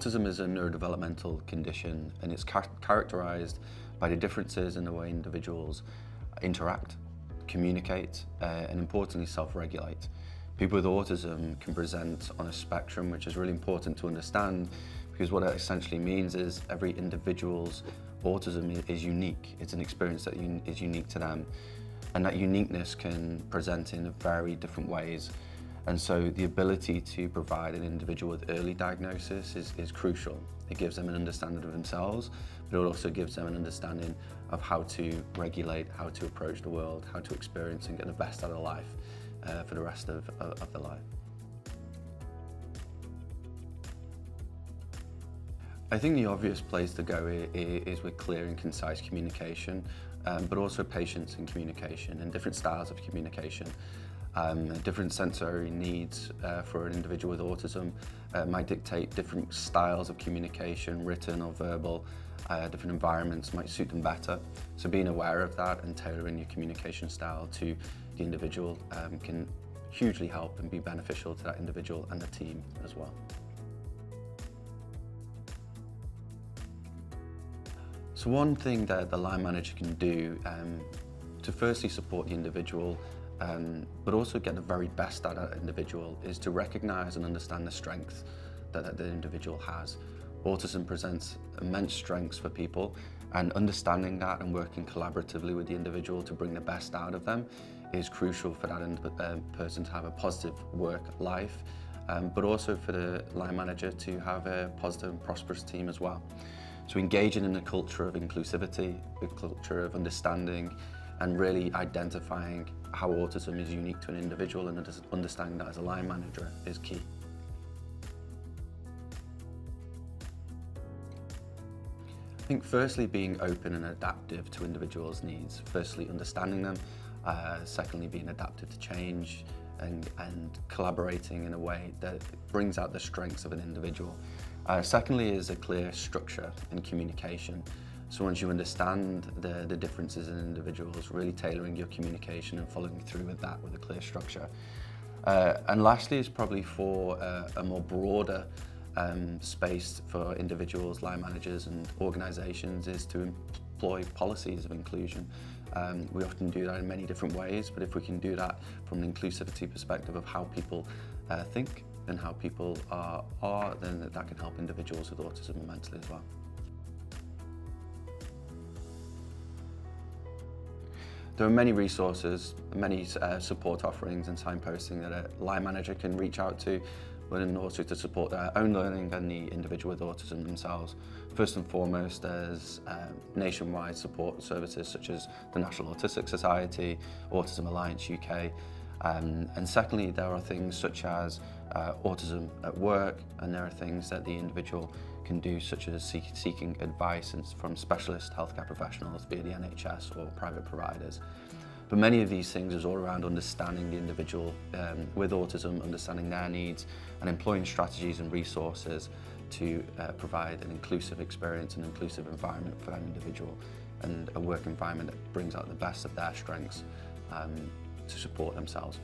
Autism is a neurodevelopmental condition, and it's characterized by the differences in the way individuals interact, communicate, and importantly self-regulate. People with autism can present on a spectrum, which is really important to understand, because what it essentially means is every individual's autism is unique. It's an experience that is unique to them, and that uniqueness can present in very different ways. And so the ability to provide an individual with early diagnosis is crucial. It gives them an understanding of themselves, but it also gives them an understanding of how to regulate, how to approach the world, how to experience and get the best out of life for the rest of their life. I think the obvious place to go is with clear and concise communication, but also patience in communication and different styles of communication. Different sensory needs for an individual with autism might dictate different styles of communication, written or verbal. Different environments might suit them better. So being aware of that and tailoring your communication style to the individual can hugely help and be beneficial to that individual and the team as well. So one thing that the line manager can do to firstly support the individual, but also get the very best out of that individual, is to recognise and understand the strengths that the individual has. Autism presents immense strengths for people, and understanding that and working collaboratively with the individual to bring the best out of them is crucial for that person to have a positive work life, but also for the line manager to have a positive and prosperous team as well. So engaging in a culture of inclusivity, a culture of understanding, and really identifying how autism is unique to an individual and understanding that as a line manager is key. I think firstly being open and adaptive to individuals' needs. Firstly understanding them, secondly being adaptive to change, and collaborating in a way that brings out the strengths of an individual. Secondly is a clear structure and communication. So once you understand the differences in individuals, really tailoring your communication and following through with that with a clear structure. And lastly is probably for a more broader space for individuals, line managers and organisations, is to employ policies of inclusion. We often do that in many different ways, but if we can do that from an inclusivity perspective of how people think and how people are, then that can help individuals with autism immensely as well. There are many resources, many support offerings and signposting that a line manager can reach out to, but in order to support their own learning and the individual with autism themselves. First and foremost, there's nationwide support services such as the National Autistic Society, Autism Alliance UK, and secondly, there are things such as autism at work, and there are things that the individual can do, such as seeking advice from specialist healthcare professionals via the NHS or private providers. But many of these things is all around understanding the individual with autism, understanding their needs, and employing strategies and resources to provide an inclusive experience and inclusive environment for that individual, and a work environment that brings out the best of their strengths to support themselves.